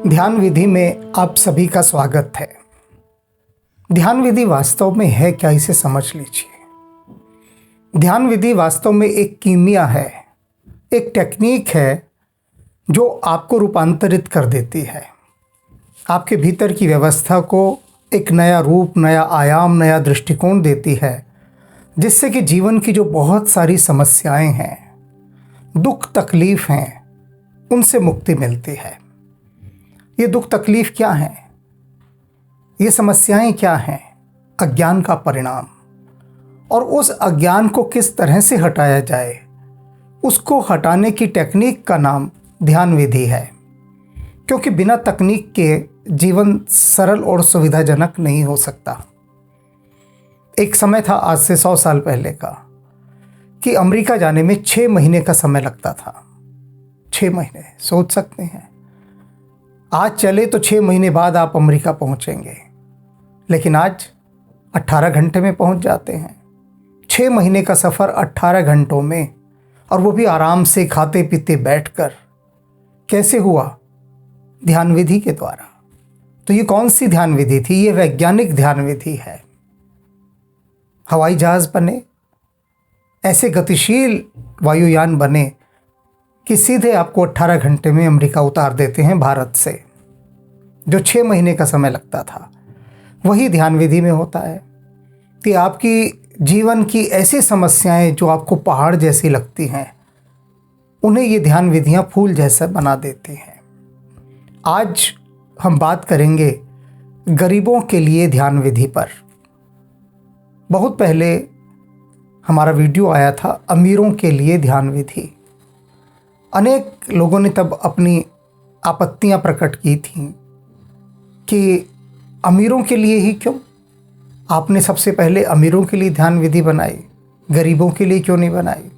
ध्यान विधि में आप सभी का स्वागत है। ध्यान विधि वास्तव में है क्या, इसे समझ लीजिए। ध्यान विधि वास्तव में एक कीमिया है, एक टेक्निक है जो आपको रूपांतरित कर देती है। आपके भीतर की व्यवस्था को एक नया रूप, नया आयाम, नया दृष्टिकोण देती है, जिससे कि जीवन की जो बहुत सारी समस्याएं हैं, दुख तकलीफ हैं, उनसे मुक्ति मिलती है। ये दुख तकलीफ क्या हैं? ये समस्याएं क्या हैं? अज्ञान का परिणाम। और उस अज्ञान को किस तरह से हटाया जाए, उसको हटाने की टेक्निक का नाम ध्यान विधि है। क्योंकि बिना तकनीक के जीवन सरल और सुविधाजनक नहीं हो सकता। एक समय था, आज से 100 साल पहले का, कि अमेरिका जाने में 6 महीने का समय लगता था। 6 महीने, सोच सकते हैं। आज चले तो 6 महीने बाद आप अमेरिका पहुंचेंगे, लेकिन आज 18 घंटे में पहुंच जाते हैं। 6 महीने का सफ़र 18 घंटों में, और वो भी आराम से खाते पीते बैठकर। कैसे हुआ? ध्यान विधि के द्वारा। तो ये कौन सी ध्यान विधि थी? ये वैज्ञानिक ध्यान विधि है। हवाई जहाज़ बने, ऐसे गतिशील वायुयान बने कि सीधे आपको 18 घंटे में अमेरिका उतार देते हैं भारत से। जो 6 महीने का समय लगता था, वही ध्यान विधि में होता है कि आपकी जीवन की ऐसी समस्याएं जो आपको पहाड़ जैसी लगती हैं, उन्हें ये ध्यान विधियां फूल जैसा बना देती हैं। आज हम बात करेंगे गरीबों के लिए ध्यान विधि पर। बहुत पहले हमारा वीडियो आया था अमीरों के लिए ध्यान विधि। अनेक लोगों ने तब अपनी आपत्तियां प्रकट की थीं कि अमीरों के लिए ही क्यों? आपने सबसे पहले अमीरों के लिए ध्यान विधि बनाई, गरीबों के लिए क्यों नहीं बनाई?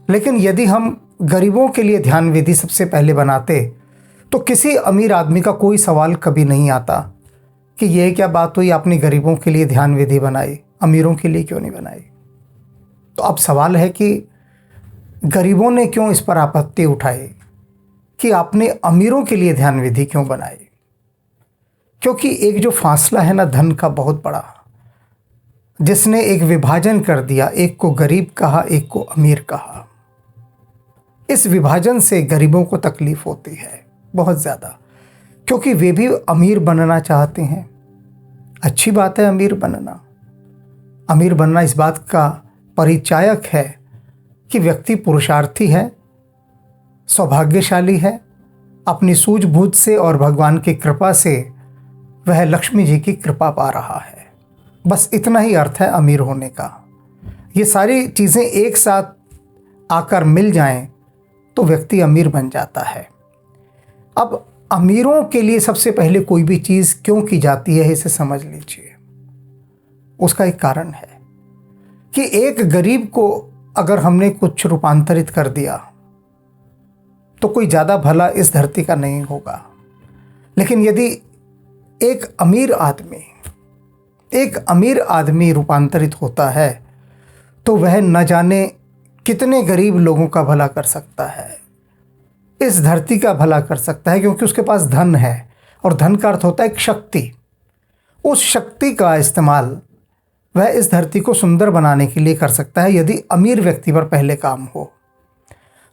लेकिन यदि हम गरीबों के लिए ध्यान विधि सबसे पहले बनाते, तो किसी अमीर आदमी का कोई सवाल कभी नहीं आता कि यह क्या बात हुई, आपने गरीबों के लिए ध्यान विधि बनाई, अमीरों के लिए क्यों नहीं बनाई? तो अब सवाल है कि गरीबों ने क्यों इस पर आपत्ति उठाई कि आपने अमीरों के लिए ध्यान विधि क्यों बनाई? क्योंकि एक जो फासला है ना धन का बहुत बड़ा, जिसने एक विभाजन कर दिया, एक को गरीब कहा, एक को अमीर कहा। इस विभाजन से गरीबों को तकलीफ होती है बहुत ज़्यादा, क्योंकि वे भी अमीर बनना चाहते हैं। अच्छी बात है अमीर बनना। अमीर बनना इस बात का परिचायक है कि व्यक्ति पुरुषार्थी है, सौभाग्यशाली है, अपनी सूझबूझ से और भगवान की कृपा से वह लक्ष्मी जी की कृपा पा रहा है। बस इतना ही अर्थ है अमीर होने का। ये सारी चीज़ें एक साथ आकर मिल जाएं तो व्यक्ति अमीर बन जाता है। अब अमीरों के लिए सबसे पहले कोई भी चीज़ क्यों की जाती है, इसे समझ लीजिए। उसका एक कारण है कि एक गरीब को अगर हमने कुछ रूपांतरित कर दिया तो कोई ज़्यादा भला इस धरती का नहीं होगा। लेकिन यदि एक अमीर आदमी रूपांतरित होता है, तो वह न जाने कितने गरीब लोगों का भला कर सकता है, इस धरती का भला कर सकता है, क्योंकि उसके पास धन है। और धन का अर्थ होता है एक शक्ति। उस शक्ति का इस्तेमाल वह इस धरती को सुंदर बनाने के लिए कर सकता है, यदि अमीर व्यक्ति पर पहले काम हो।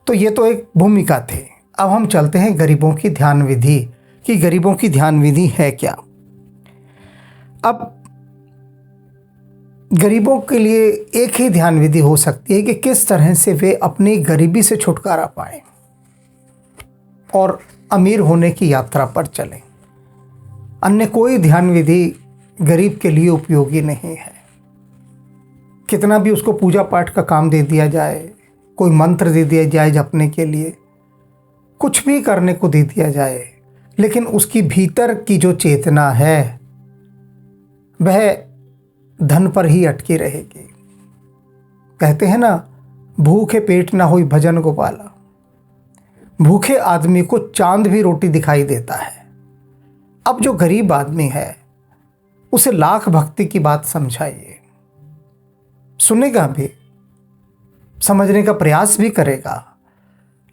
तो ये तो एक भूमिका थी। अब हम चलते हैं गरीबों की ध्यान विधि, कि गरीबों की ध्यान विधि है क्या। अब गरीबों के लिए एक ही ध्यान विधि हो सकती है कि किस तरह से वे अपनी गरीबी से छुटकारा पाएं और अमीर होने की यात्रा पर चलें। अन्य कोई ध्यान विधि गरीब के लिए उपयोगी नहीं है। कितना भी उसको पूजा पाठ का काम दे दिया जाए, कोई मंत्र दे दिया जाए जपने के लिए, कुछ भी करने को दे दिया जाए, लेकिन उसकी भीतर की जो चेतना है वह धन पर ही अटकी रहेगी। कहते हैं ना, भूखे पेट ना होई भजन गोपाला। भूखे आदमी को चांद भी रोटी दिखाई देता है। अब जो गरीब आदमी है, उसे लाख भक्ति की बात समझाइए, सुनेगा भी, समझने का प्रयास भी करेगा,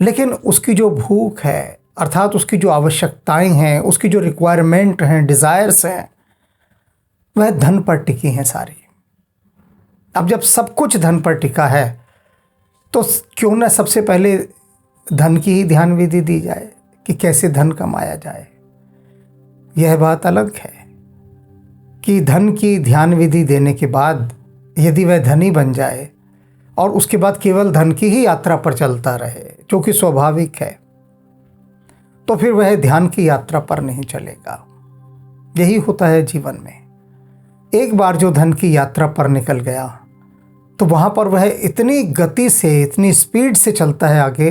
लेकिन उसकी जो भूख है, अर्थात उसकी जो आवश्यकताएं हैं, उसकी जो रिक्वायरमेंट हैं, डिज़ायर्स हैं, वह धन पर टिकी हैं सारी। अब जब सब कुछ धन पर टिका है तो क्यों ना सबसे पहले धन की ही ध्यान विधि दी जाए कि कैसे धन कमाया जाए। यह बात अलग है कि धन की ध्यान विधि देने के बाद यदि वह धनी बन जाए और उसके बाद केवल धन की ही यात्रा पर चलता रहे, जो कि स्वाभाविक है, तो फिर वह ध्यान की यात्रा पर नहीं चलेगा। यही होता है जीवन में। एक बार जो धन की यात्रा पर निकल गया तो वहाँ पर वह इतनी गति से, इतनी स्पीड से चलता है आगे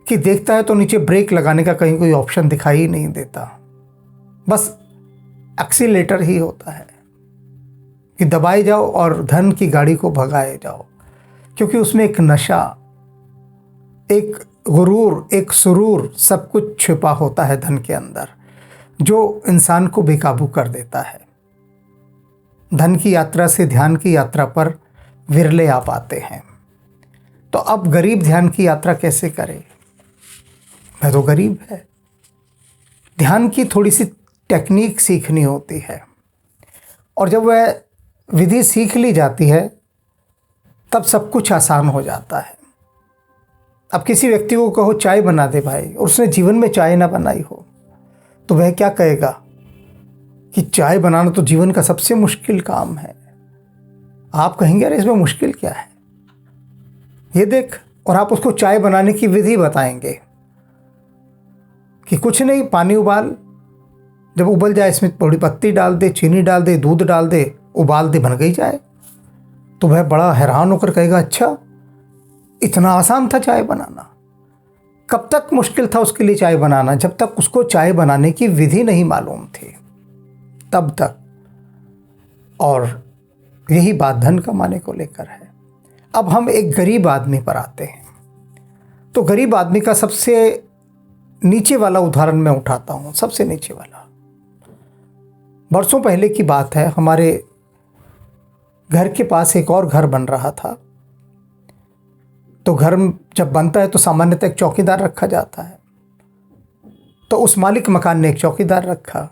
कि देखता है तो नीचे ब्रेक लगाने का कहीं कोई ऑप्शन दिखाई ही नहीं देता। बस एक्सीलेटर ही होता है कि दबाए जाओ और धन की गाड़ी को भगाए जाओ, क्योंकि उसमें एक नशा, एक गुरूर, एक सुरूर, सब कुछ छिपा होता है धन के अंदर, जो इंसान को बेकाबू कर देता है। धन की यात्रा से ध्यान की यात्रा पर विरले आ पाते हैं। तो अब गरीब ध्यान की यात्रा कैसे करे? वह तो गरीब है। ध्यान की थोड़ी सी टेक्निक सीखनी होती है, और जब वह विधि सीख ली जाती है तब सब कुछ आसान हो जाता है। अब किसी व्यक्ति को कहो चाय बना दे भाई, और उसने जीवन में चाय ना बनाई हो, तो वह क्या कहेगा कि चाय बनाना तो जीवन का सबसे मुश्किल काम है। आप कहेंगे अरे इसमें मुश्किल क्या है, ये देख, और आप उसको चाय बनाने की विधि बताएंगे कि कुछ नहीं, पानी उबाल, जब उबल जाए इसमें थोड़ी पत्ती डाल दे, चीनी डाल दे, दूध डाल दे, उबाल दे, बन गई चाय। तो वह बड़ा हैरान होकर कहेगा अच्छा इतना आसान था चाय बनाना। कब तक मुश्किल था उसके लिए चाय बनाना? जब तक उसको चाय बनाने की विधि नहीं मालूम थी, तब तक। और यही बात धन कमाने को लेकर है। अब हम एक गरीब आदमी पर आते हैं। तो गरीब आदमी का सबसे नीचे वाला उदाहरण मैं उठाता हूँ, सबसे नीचे वाला। बरसों पहले की बात है, हमारे घर के पास एक और घर बन रहा था। तो घर जब बनता है तो सामान्यतः एक चौकीदार रखा जाता है। तो उस मालिक मकान ने एक चौकीदार रखा।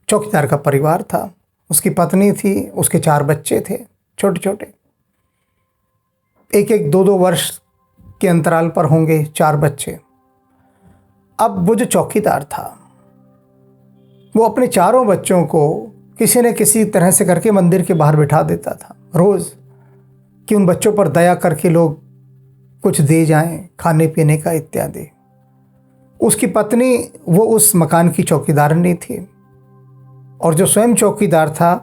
चौकीदार का परिवार था, उसकी पत्नी थी, उसके 4 बच्चे थे, छोटे छोटे, एक एक 2-2 वर्ष के अंतराल पर होंगे 4 बच्चे। अब वो जो चौकीदार था वो अपने चारों बच्चों को किसी न किसी तरह से करके मंदिर के बाहर बिठा देता था रोज़, कि उन बच्चों पर दया करके लोग कुछ दे जाएं, खाने पीने का इत्यादि। उसकी पत्नी वो उस मकान की चौकीदारनी थी, और जो स्वयं चौकीदार था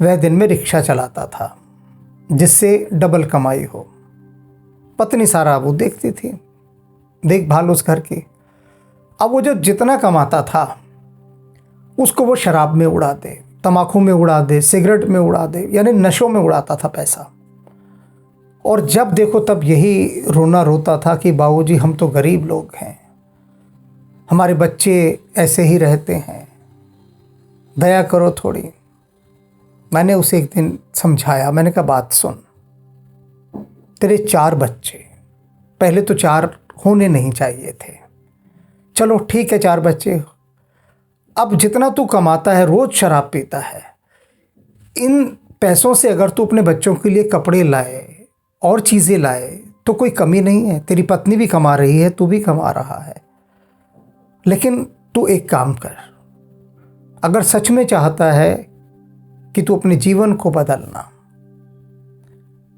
वह दिन में रिक्शा चलाता था, जिससे डबल कमाई हो। पत्नी सारा वो देखती थी, देखभाल उस घर की। अब वो जो जितना कमाता था उसको वो शराब में उड़ा दे, तम्बाकू में उड़ा दे, सिगरेट में उड़ा दे, यानी नशों में उड़ाता था पैसा। और जब देखो तब यही रोना रोता था कि बाबूजी हम तो गरीब लोग हैं, हमारे बच्चे ऐसे ही रहते हैं, दया करो थोड़ी। मैंने उसे एक दिन समझाया, मैंने कहा बात सुन, तेरे 4 बच्चे, पहले तो 4 होने नहीं चाहिए थे, चलो ठीक है 4 बच्चे, अब जितना तू कमाता है, रोज़ शराब पीता है, इन पैसों से अगर तू अपने बच्चों के लिए कपड़े लाए और चीज़ें लाए तो कोई कमी नहीं है। तेरी पत्नी भी कमा रही है, तू भी कमा रहा है, लेकिन तू एक काम कर, अगर सच में चाहता है कि तू अपने जीवन को बदलना,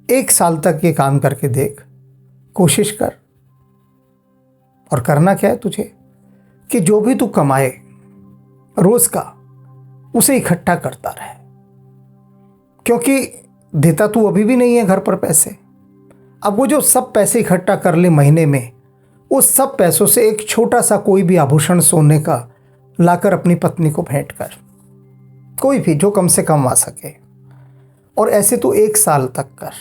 1 साल तक ये काम करके देख, कोशिश कर। और करना क्या है तुझे कि जो भी तू कमाए रोज़ का, उसे इकट्ठा करता रहे, क्योंकि देता तू अभी भी नहीं है घर पर पैसे। अब वो जो सब पैसे इकट्ठा कर ले महीने में, उस सब पैसों से एक छोटा सा कोई भी आभूषण सोने का लाकर अपनी पत्नी को भेंट कर, कोई भी जो कम से कम आ सके, और ऐसे तो 1 साल तक कर।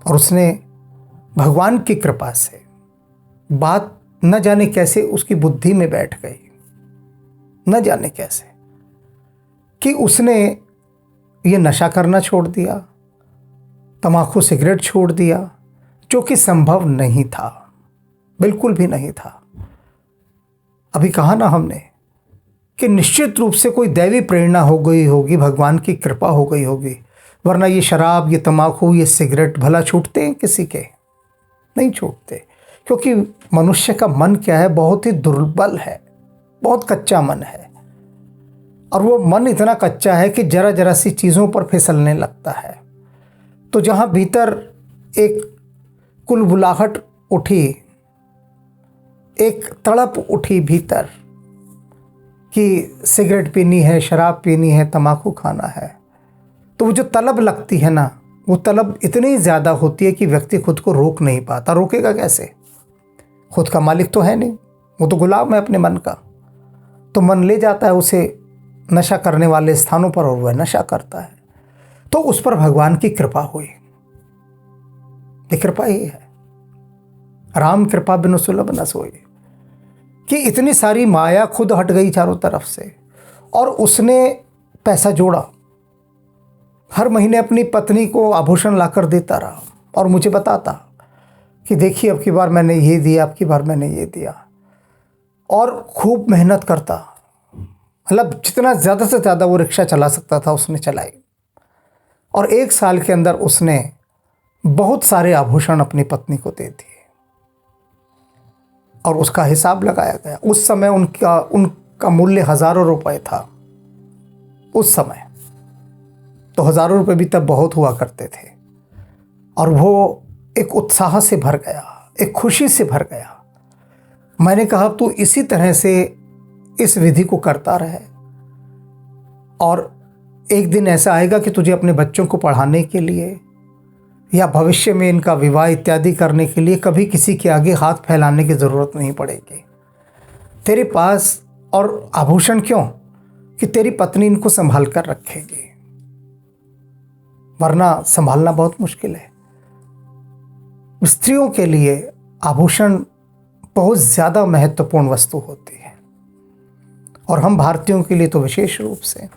और उसने भगवान की कृपा से बात न जाने कैसे उसकी बुद्धि में बैठ गई, न जाने कैसे, कि उसने ये नशा करना छोड़ दिया, तम्बाकू सिगरेट छोड़ दिया, जो कि संभव नहीं था। बिल्कुल भी नहीं था। अभी कहा ना हमने कि निश्चित रूप से कोई दैवी प्रेरणा हो गई होगी, भगवान की कृपा हो गई होगी, वरना ये शराब, ये तम्बाकू, ये सिगरेट भला छूटते हैं किसी के? नहीं छूटते। क्योंकि मनुष्य का मन क्या है, बहुत ही दुर्बल है, बहुत कच्चा मन है। और वो मन इतना कच्चा है कि जरा जरा सी चीज़ों पर फिसलने लगता है। तो जहाँ भीतर एक कुलबुलाहट उठी, एक तड़प उठी भीतर कि सिगरेट पीनी है, शराब पीनी है, तम्बाकू खाना है, तो वो जो तलब लगती है ना, वो तलब इतनी ज़्यादा होती है कि व्यक्ति खुद को रोक नहीं पाता। रोकेगा कैसे? खुद का मालिक तो है नहीं, वो तो गुलाम है अपने मन का। तो मन ले जाता है उसे नशा करने वाले स्थानों पर और वह नशा करता है। तो उस पर भगवान की कृपा हुई। ये कृपा ही है, राम कृपा बिनु सुलभ न सोई, कि इतनी सारी माया खुद हट गई चारों तरफ से। और उसने पैसा जोड़ा, हर महीने अपनी पत्नी को आभूषण लाकर देता रहा और मुझे बताता कि देखिए अब की बार मैंने ये दिया, अब की बार मैंने ये दिया। और खूब मेहनत करता, मतलब जितना ज़्यादा से ज़्यादा वो रिक्शा चला सकता था उसने चलाई। और 1 साल के अंदर उसने बहुत सारे आभूषण अपनी पत्नी को दे दिए और उसका हिसाब लगाया गया। उस समय उनका मूल्य हज़ारों रुपए था। उस समय तो हज़ारों रुपए भी तब बहुत हुआ करते थे। और वो एक उत्साह से भर गया, एक खुशी से भर गया। मैंने कहा तू इसी तरह से इस विधि को करता रहे, और एक दिन ऐसा आएगा कि तुझे अपने बच्चों को पढ़ाने के लिए या भविष्य में इनका विवाह इत्यादि करने के लिए कभी किसी के आगे हाथ फैलाने की ज़रूरत नहीं पड़ेगी तेरे पास। और आभूषण क्यों? कि तेरी पत्नी इनको संभाल कर रखेगी, वरना संभालना बहुत मुश्किल है। स्त्रियों के लिए आभूषण बहुत ज़्यादा महत्वपूर्ण वस्तु होती है, और हम भारतीयों के लिए तो विशेष रूप से।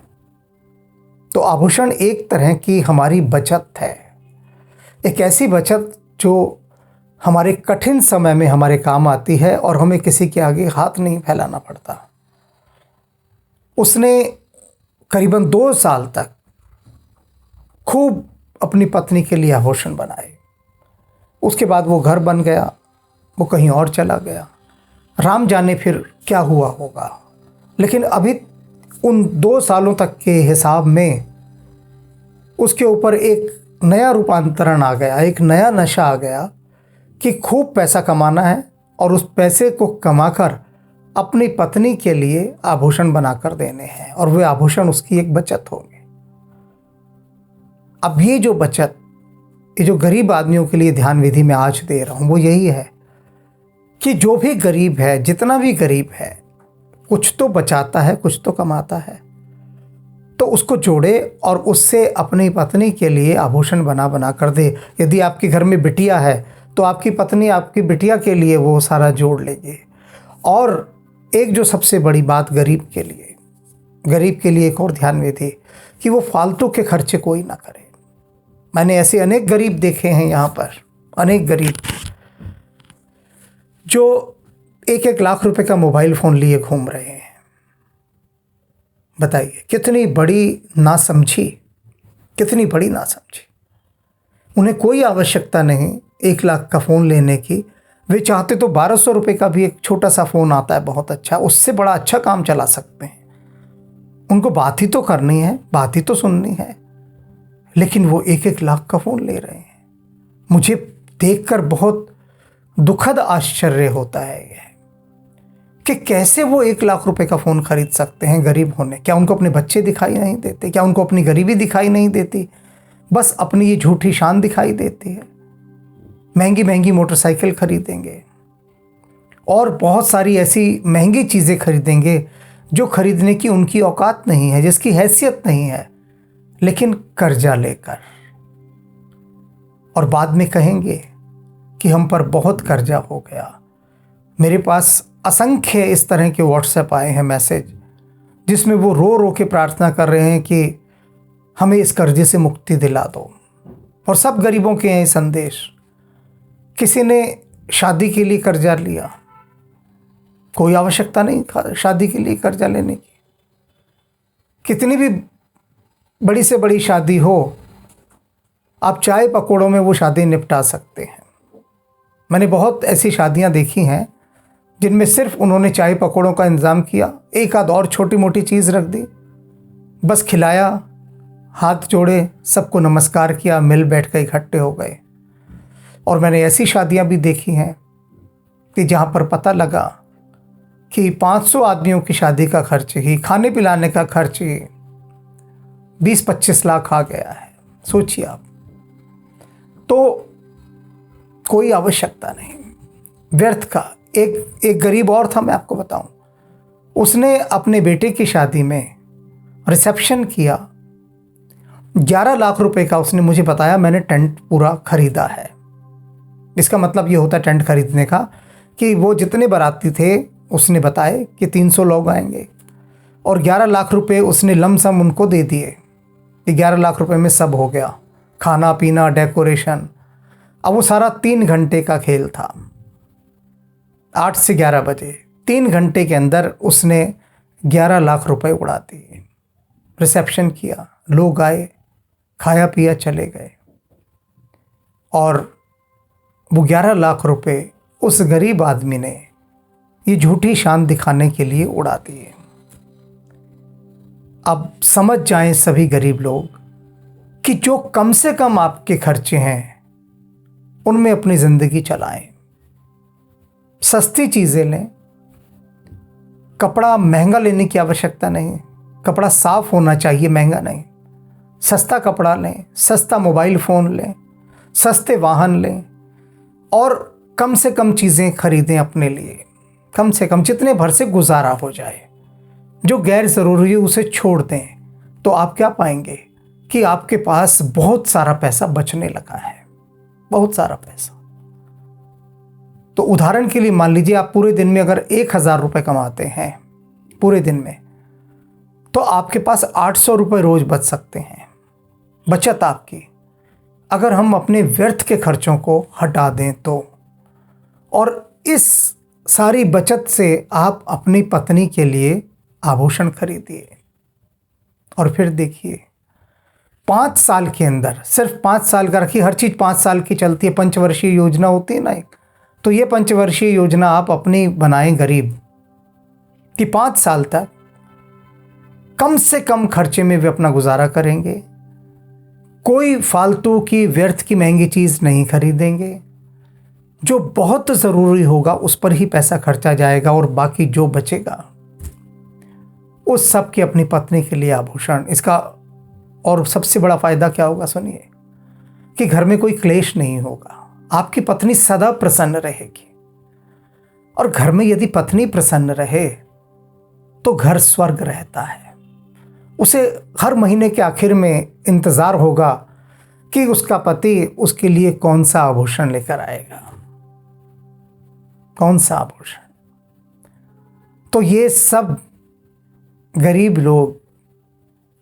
तो आभूषण एक तरह की हमारी बचत है, एक ऐसी बचत जो हमारे कठिन समय में हमारे काम आती है और हमें किसी के आगे हाथ नहीं फैलाना पड़ता। उसने करीबन 2 साल तक खूब अपनी पत्नी के लिए आभूषण बनाए। उसके बाद वो घर बन गया, वो कहीं और चला गया, राम जाने फिर क्या हुआ होगा। लेकिन अभी उन 2 सालों तक के हिसाब में उसके ऊपर एक नया रूपांतरण आ गया, एक नया नशा आ गया कि खूब पैसा कमाना है और उस पैसे को कमाकर अपनी पत्नी के लिए आभूषण बनाकर देने हैं, और वे आभूषण उसकी एक बचत होंगे। अब ये जो बचत, ये जो गरीब आदमियों के लिए ध्यान विधि में आज दे रहा हूँ, वो यही है कि जो भी गरीब है, जितना भी गरीब है, कुछ तो बचाता है, कुछ तो कमाता है, तो उसको जोड़े और उससे अपनी पत्नी के लिए आभूषण बना बना कर दे। यदि आपके घर में बिटिया है तो आपकी पत्नी आपकी बिटिया के लिए वो सारा जोड़ लेगी। और एक जो सबसे बड़ी बात गरीब के लिए एक और ध्यान विधि, कि वो फालतू के खर्चे कोई ना करे। मैंने ऐसे अनेक गरीब देखे हैं यहाँ पर, अनेक गरीब जो 1-1 लाख रुपए का मोबाइल फ़ोन लिए घूम रहे हैं। बताइए कितनी बड़ी नासमझी, कितनी बड़ी नासमझी। उन्हें कोई आवश्यकता नहीं 1 लाख का फ़ोन लेने की। वे चाहते तो 1200 रुपये का भी एक छोटा सा फ़ोन आता है, बहुत अच्छा, उससे बड़ा अच्छा काम चला सकते हैं। उनको बात ही तो करनी है, बात ही तो सुननी है, लेकिन वो 1-1 लाख का फ़ोन ले रहे हैं। मुझे देखकर बहुत दुखद आश्चर्य होता है यह, कि कैसे वो 1 लाख रुपए का फ़ोन खरीद सकते हैं गरीब होने। क्या उनको अपने बच्चे दिखाई नहीं देते? क्या उनको अपनी गरीबी दिखाई नहीं देती? बस अपनी ये झूठी शान दिखाई देती है। महंगी महंगी मोटरसाइकिल खरीदेंगे और बहुत सारी ऐसी महंगी चीज़ें खरीदेंगे जो खरीदने की उनकी औकात नहीं है, जिसकी हैसियत नहीं है, लेकिन कर्जा लेकर। और बाद में कहेंगे कि हम पर बहुत कर्जा हो गया। मेरे पास असंख्य इस तरह के व्हाट्सएप आए हैं मैसेज, जिसमें वो रो रो के प्रार्थना कर रहे हैं कि हमें इस कर्जे से मुक्ति दिला दो। और सब गरीबों के हैं ये संदेश। किसी ने शादी के लिए कर्जा लिया, कोई आवश्यकता नहीं शादी के लिए कर्जा लेने की। कितनी भी बड़ी से बड़ी शादी हो, आप चाय पकौड़ों में वो शादी निपटा सकते हैं। मैंने बहुत ऐसी शादियां देखी हैं जिनमें सिर्फ उन्होंने चाय पकौड़ों का इंतज़ाम किया, एक आध और छोटी मोटी चीज़ रख दी, बस खिलाया, हाथ जोड़े, सबको नमस्कार किया, मिल बैठ कर इकट्ठे हो गए। और मैंने ऐसी शादियां भी देखी हैं कि जहां पर पता लगा कि 500 आदमियों की शादी का खर्च ही, खाने पिलाने का खर्च ही 20-25 लाख आ गया है। सोचिए आप। तो कोई आवश्यकता नहीं व्यर्थ का। एक गरीब और था, मैं आपको बताऊं, उसने अपने बेटे की शादी में रिसेप्शन किया, 11 लाख रुपए का उसने मुझे बताया, मैंने टेंट पूरा खरीदा है। इसका मतलब ये होता है टेंट खरीदने का कि वो जितने बाराती थे उसने बताए कि 300 लोग आएंगे, और 11 लाख रुपए उसने लमसम उनको दे दिए कि 11 लाख रुपए में सब हो गया, खाना पीना डेकोरेशन। अब वो सारा 3 घंटे का खेल था, 8 से 11 बजे, 3 घंटे के अंदर उसने 11 लाख रुपए उड़ा दिए। रिसेप्शन किया, लोग आए, खाया पिया, चले गए, और वो 11 लाख रुपए उस गरीब आदमी ने ये झूठी शान दिखाने के लिए उड़ा दिए। अब समझ जाएं सभी गरीब लोग कि जो कम से कम आपके खर्चे हैं उनमें अपनी ज़िंदगी चलाएं। सस्ती चीज़ें लें, कपड़ा महंगा लेने की आवश्यकता नहीं, कपड़ा साफ होना चाहिए, महंगा नहीं। सस्ता कपड़ा लें, सस्ता मोबाइल फ़ोन लें, सस्ते वाहन लें, और कम से कम चीज़ें खरीदें अपने लिए। कम से कम जितने भर से गुजारा हो जाए, जो गैर ज़रूरी है उसे छोड़ दें। तो आप क्या पाएंगे कि आपके पास बहुत सारा पैसा बचने लगा है, बहुत सारा पैसा। तो उदाहरण के लिए मान लीजिए आप पूरे दिन में अगर 1000 रुपये कमाते हैं पूरे दिन में, तो आपके पास 800 रुपये रोज़ बच सकते हैं, बचत आपकी, अगर हम अपने व्यर्थ के खर्चों को हटा दें तो। और इस सारी बचत से आप अपनी पत्नी के लिए आभूषण खरीदिए, और फिर देखिए 5 साल के अंदर, सिर्फ 5 साल का रखिए, हर चीज़ 5 साल की चलती है, पंचवर्षीय योजना होती है ना एक, तो ये पंचवर्षीय योजना आप अपनी बनाएं गरीब, कि 5 साल तक कम से कम खर्चे में वे अपना गुजारा करेंगे, कोई फालतू की व्यर्थ की महंगी चीज़ नहीं खरीदेंगे, जो बहुत ज़रूरी होगा उस पर ही पैसा खर्चा जाएगा, और बाकी जो बचेगा उस सब की अपनी पत्नी के लिए आभूषण। इसका और सबसे बड़ा फ़ायदा क्या होगा सुनिए, कि घर में कोई क्लेश नहीं होगा, आपकी पत्नी सदा प्रसन्न रहेगी। और घर में यदि पत्नी प्रसन्न रहे तो घर स्वर्ग रहता है। उसे हर महीने के आखिर में इंतज़ार होगा कि उसका पति उसके लिए कौन सा आभूषण लेकर आएगा, कौन सा आभूषण। तो ये सब गरीब लोग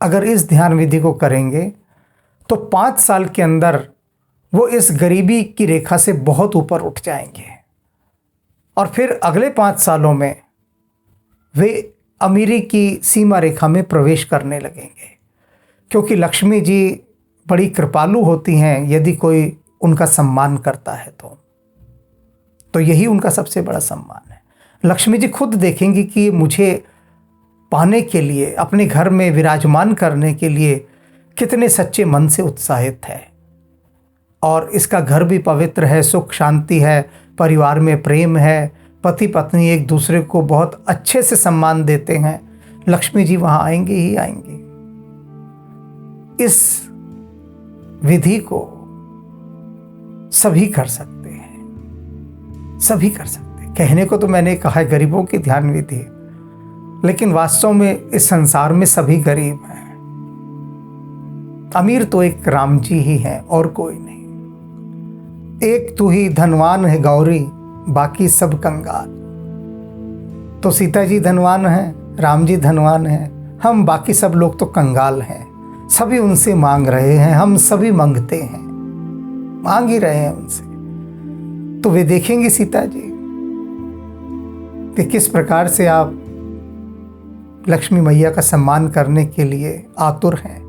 अगर इस ध्यान विधि को करेंगे तो 5 साल के अंदर वो इस गरीबी की रेखा से बहुत ऊपर उठ जाएंगे, और फिर अगले 5 सालों में वे अमीरी की सीमा रेखा में प्रवेश करने लगेंगे, क्योंकि लक्ष्मी जी बड़ी कृपालु होती हैं। यदि कोई उनका सम्मान करता है तो यही उनका सबसे बड़ा सम्मान है। लक्ष्मी जी खुद देखेंगी कि मुझे पाने के लिए, अपने घर में विराजमान करने के लिए कितने सच्चे मन से उत्साहित है, और इसका घर भी पवित्र है, सुख शांति है, परिवार में प्रेम है, पति पत्नी एक दूसरे को बहुत अच्छे से सम्मान देते हैं। लक्ष्मी जी वहाँ आएंगी ही आएंगी। इस विधि को सभी कर सकते हैं, सभी कर सकते हैं। कहने को तो मैंने कहा है गरीबों की ध्यान विधि, लेकिन वास्तव में इस संसार में सभी गरीब हैं। अमीर तो एक राम जी ही हैं और कोई नहीं। एक तू ही धनवान है गौरी, बाकी सब कंगाल। तो सीता जी धनवान हैं, राम जी धनवान हैं, हम बाकी सब लोग तो कंगाल हैं। सभी उनसे मांग रहे हैं, हम सभी मांगते हैं, मांग ही रहे हैं उनसे। तो वे देखेंगे सीता जी कि किस प्रकार से आप लक्ष्मी मैया का सम्मान करने के लिए आतुर हैं।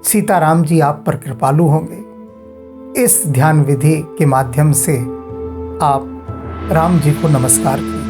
सीताराम जी आप पर कृपालु होंगे। इस ध्यान विधि के माध्यम से आप राम जी को नमस्कार करें।